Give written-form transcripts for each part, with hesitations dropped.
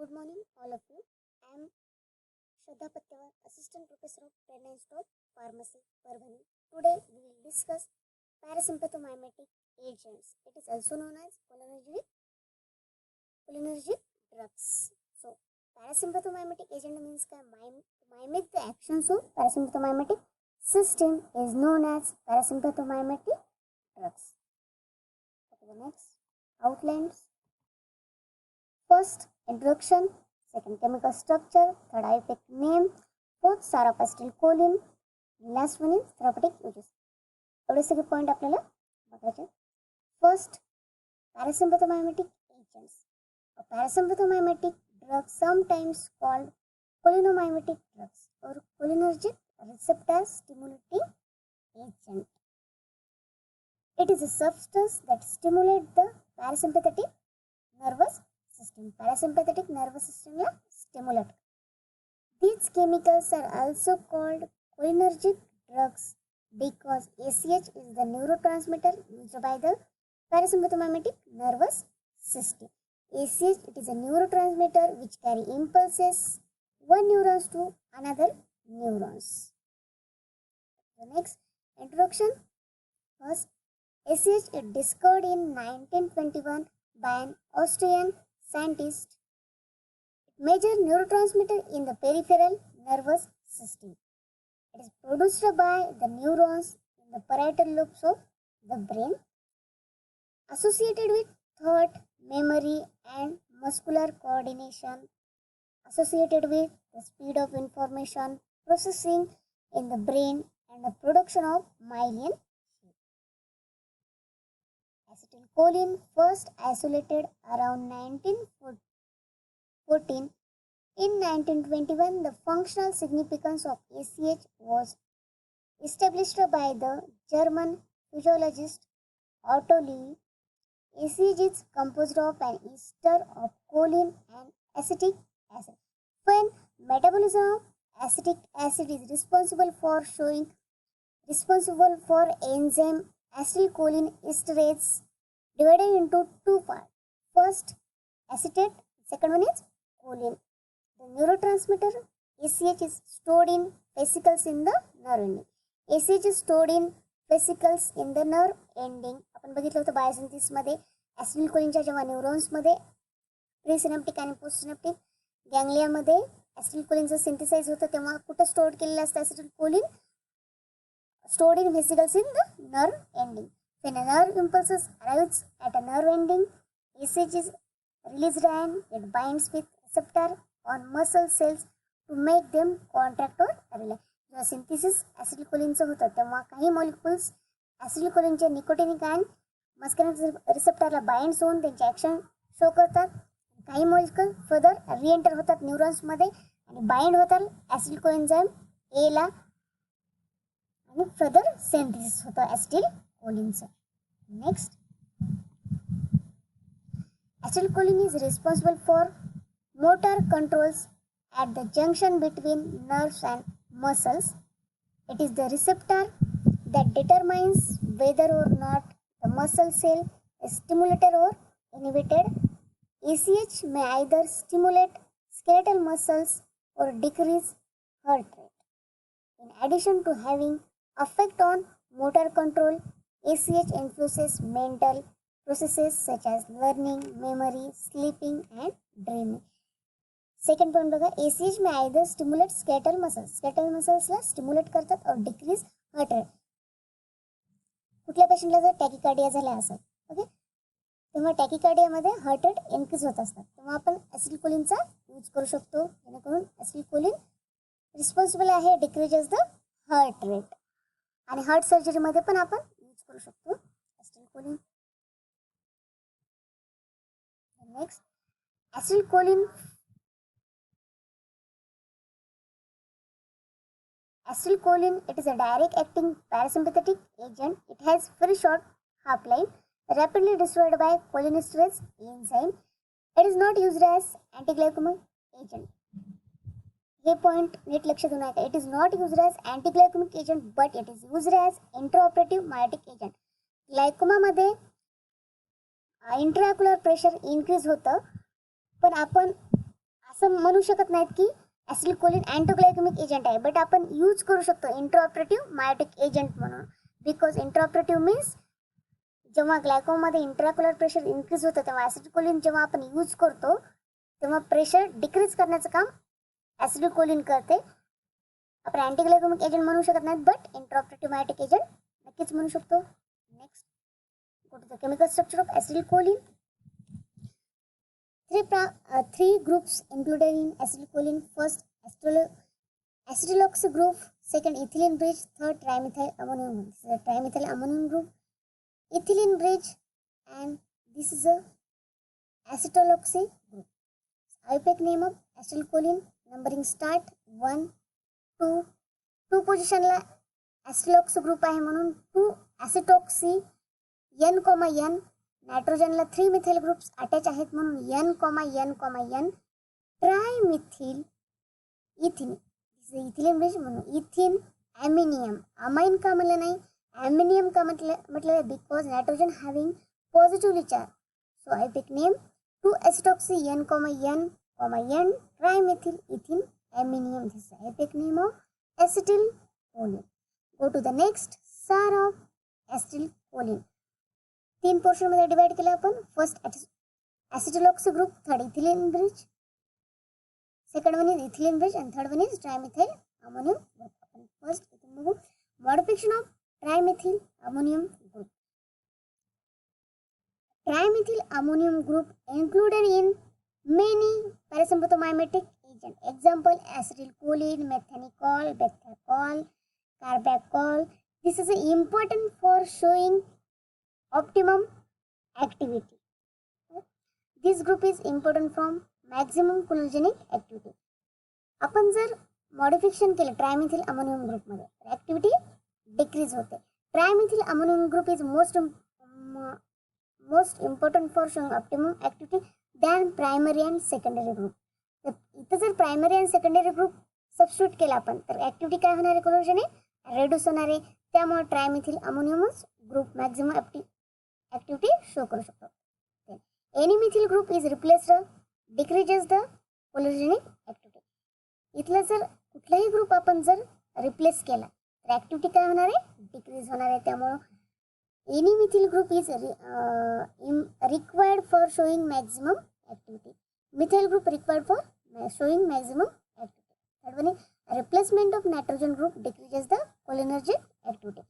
Good morning, all of you. I am Shraddha Patwar, Assistant Professor of Trade Stop Pharmacy, Parvani. Today we will discuss parasympathomimetic agents. It is also known as cholinergic drugs. So, parasympathomimetic agent means to mimic the actions of parasympathomimetic system is known as parasympathomimetic drugs. Okay, the next outlines. First, introduction. Second, chemical structure. Third, effect name. Fourth, sarapastylcholine. Last one is therapeutic uses. एवढे सगळे point आपल्याला बघायचे. First, parasympathomimetic agents. A parasympathomimetic drug, sometimes called cholinergic drugs or cholinergic receptor stimulating agent. It is a substance that stimulates the parasympathetic nervous system. Parasympathetic nervous system la stimulate. These chemicals are also called cholinergic drugs because ACH is the neurotransmitter used by the parasympathomimetic nervous system. ACH, it is a neurotransmitter which carry impulses one neurons to another neurons. The next introduction. First, ACH is discovered in 1921 by an Austrian scientist. Major neurotransmitter in the peripheral nervous system. It is produced by the neurons in the parietal lobes of the brain, associated with thought, memory, and muscular coordination, associated with the speed of information processing in the brain and the production of myelin. Acetylcholine, first isolated around 1914. In 1921, the functional significance of ACH was established by the German physiologist Otto Lee. ACH is composed of an ester of choline and acetic acid. When metabolism of acetic acid is responsible for enzyme acetylcholine esterase divided into two parts. First, acetate. Second one is choline. The neurotransmitter ACH is stored in vesicles in the nerve ending. ACH is stored in vesicles in the nerve ending. आपण बघितलं होतं biosynthesis मध्ये ॲसिटिलकोलिनच्या जेव्हा neurons मध्ये presynaptic आणि postsynaptic गॅंग्लिया मध्ये ॲसिटिलकोलिनचं synthesise होतं तेव्हा कुठं स्टोअर केलेलं असतं ॲसिटिलकोलिन stored in vesicles in the nerve ending. When a nerve impulses arrives at a nerve ending, ACH is released and it binds with receptor on muscle cells to make them contract or relax. जेव्हा synthesis ॲसिटिलकोलिनचं होतं तेव्हा काही molecules ॲसिटिलकोलिनचे nicotinic आणि muscular रिसेप्टरला binds होऊन त्यांचे action show करतात. काही molecule further रिएंटर होतात न्यूरॉन्समध्ये आणि बाइंड होतात ॲसिटिलकोलिनच्या एला आणि फर्दर सिंथेसिस होतं ॲसिटिलकोलिनचं. Next, acetylcholine is responsible for motor controls at the junction between nerves and muscles. It is the receptor that determines whether or not the muscle cell is stimulated or inhibited. ACH may either stimulate skeletal muscles or decrease heart rate. In addition to having effect on motor control, ACH influences mental processes such as learning, memory, sleeping, and dreaming. Second point बघा, ACH may either stimulate skeletal muscles. Skeletal muscles ला stimulate करतात or decrease heart rate. कुठल्या पेशंटला जर टॅकिकार्डिया झाला असेल, okay, तेव्हा टॅकिकार्डियामध्ये heart rate increase होत असतात, तेव्हा आपण ॲसिटिलकोलिनचा यूज करू शकतो जेणेकरून ॲसिटिलकोलिन रिस्पॉन्सिबल आहे डिक्रीजेस द हार्ट रेट. आणि हार्ट सर्जरीमध्ये पण आपण यूज करू शकतो ॲसिटिलकोलिन. Next, acetylcholine. Acetylcholine, it is a direct acting parasympathetic agent. It has very short half-life, rapidly destroyed by cholinesterase enzyme. It is not used as antiglycemic agent. Hey point NEET लक्ष देऊ नका. It is not used as antiglycemic agent, but it is used as intraoperative myotic agent. ग्लायकोमामध्ये intraocular pressure increase होतं, पण आपण असं म्हणू शकत नाहीत की ॲसिटिल्कोलीन अँटीग्लायकेमिक एजंट आहे, बट आपण यूज करू शकतो इंट्राऑपरेटिव्ह मायोटिक एजंट म्हणून. बिकॉज इंट्राऑपरेटिव्ह मीन्स जेव्हा ग्लायकोमध्ये इंट्राक्युलर प्रेशर इन्क्रीज होतं तेव्हा ॲसिटिल्कोलीन जेव्हा आपण यूज करतो तेव्हा प्रेशर डिक्रीज करण्याचं काम ॲसिटिल्कोलीन करते. आपण अँटीग्लायकेमिक एजंट म्हणू शकत नाहीत, बट इंट्राऑपरेटिव्ह मायोटिक एजंट नक्कीच म्हणू शकतो. Next go to the chemical structure of acetylcholine. Three groups included in acetylcholine. First, acetyloxy group. Second, ethylene bridge. Third, trimethyl ammonium group. This is a trimethyl ammonium group. Ethylene bridge, and this is a acetaloxy group. IUPAC name of acetylcholine. Numbering start 1, 2. 2 position La acetaloxy group आहे म्हणून 2 acetoxy N, N. नायट्रोजनला 3 methyl groups attach आहेत म्हणून N, trimethyl इथिन. Ethylene bridge म्हणून इथिन ॲमिनियम. Amine का म्हणलं नाही, ammonium का म्हटलं because nitrogen having positively charge. So I pick name 2 acetoxy N, N trimethyl ethanaminium. This I pick name of acetylcholine. Go to the next SAR of acetylcholine. 3 portion मध्ये divide केलं आपण. First acetyloxy group, third ethylene bridge, second one is ethylene bridge and third one is trimethyl ammonium group. आपण first इथून बघू modification of trimethyl ammonium group. Trimethyl ammonium group included in many parasympathomimetic agents. Example: acetylcholine, methanol, bethacol, carbachol. This is important for showing optimum activity. This group is important from maximum cholinergic activity. आपण जर modification केलं ट्रायमिथिल ammonium group मध्ये तर activity decrease होते. Trimethyl ammonium group is most important for showing optimum activity than primary and secondary group. इथं जर primary आणि secondary group substitute केला आपण तर ऍक्टिव्हिटी काय होणार आहे, कोलोजने रेड्यूस होणार आहे. त्यामुळे ट्रायमिथिल अमोनियमच ग्रुप मॅक्झिमम ऍक्टिव्हिटी शो करू शकतो. Any methyl group is replaced decreases the कोलोजेनिक ऍक्टिव्हिटी. इथलं जर कुठलाही ग्रुप आपण जर रिप्लेस केला तर ऍक्टिव्हिटी काय होणार आहे, डिक्रीज होणार आहे. त्यामुळे any methyl group is required for showing maximum activity. Methyl group required for showing maximum activity. Third one is replacement of nitrogen group decreases the cholinergic activity.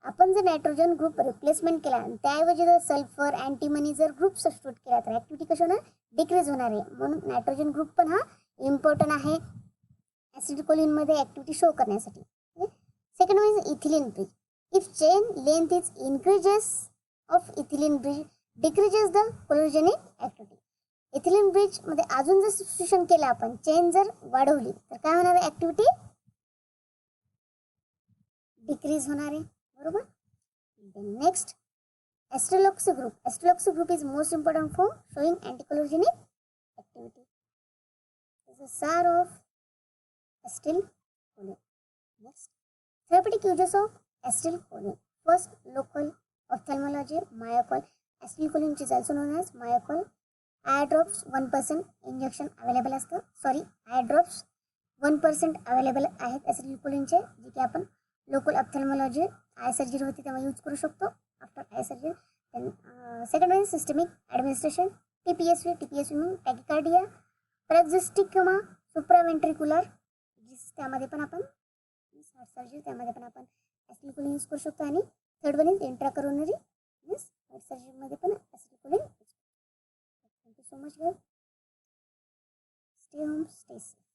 आपण जर नायट्रोजन ग्रुप रिप्लेसमेंट केला आणि त्याऐवजी जर sulphur antimony जर group substitute केला तर activity कशी होणार, डिक्रीज होणार आहे. म्हणून नायट्रोजन ग्रुप पण हा इम्पॉर्टंट आहे ऍसिटिल्कोलीन मध्ये ऍक्टिव्हिटी शो करण्यासाठी. Second one is ethylene bridge. If chain length is increases of ethylene bridge decreases the cholinergic activity. Ethylene bridge मध्ये अजून जर सबस्टिट्यूशन केलं आपण, चेन जर वाढवली तर काय होणार आहे, ऍक्टिव्हिटी डिक्रीज होणार आहे. बरोबर. Next acetyloxy group. Acetyloxy group is most important for showing अँटीकोलोजेनिक activity. This is SAR of acetylcholine. Next therapeutic uses of acetylcholine. First, local ophthalmology, myocol. Acetylcholine is also known as myocol. Eye drops 1% injection available असतं. eye drops 1% available आहेत acetylcholine चे, जे की आपण local ऑप्थॅल्मॉलॉजी आय surgery होती तेव्हा use करू शकतो after eye surgery. Second one systemic administration. TPSV mean tachycardia, paroxysmal supraventricular, त्यामध्ये पण आपण हार्ट सर्जरी त्यामध्ये पण आपण ऍसिटिल्कोलीन यूज करू शकतो. आणि third one is intracoronary means heart surgery मध्ये पण ऍसिटिल्कोलीन यूज करतो. Thank you so much guys. Stay home, stay safe.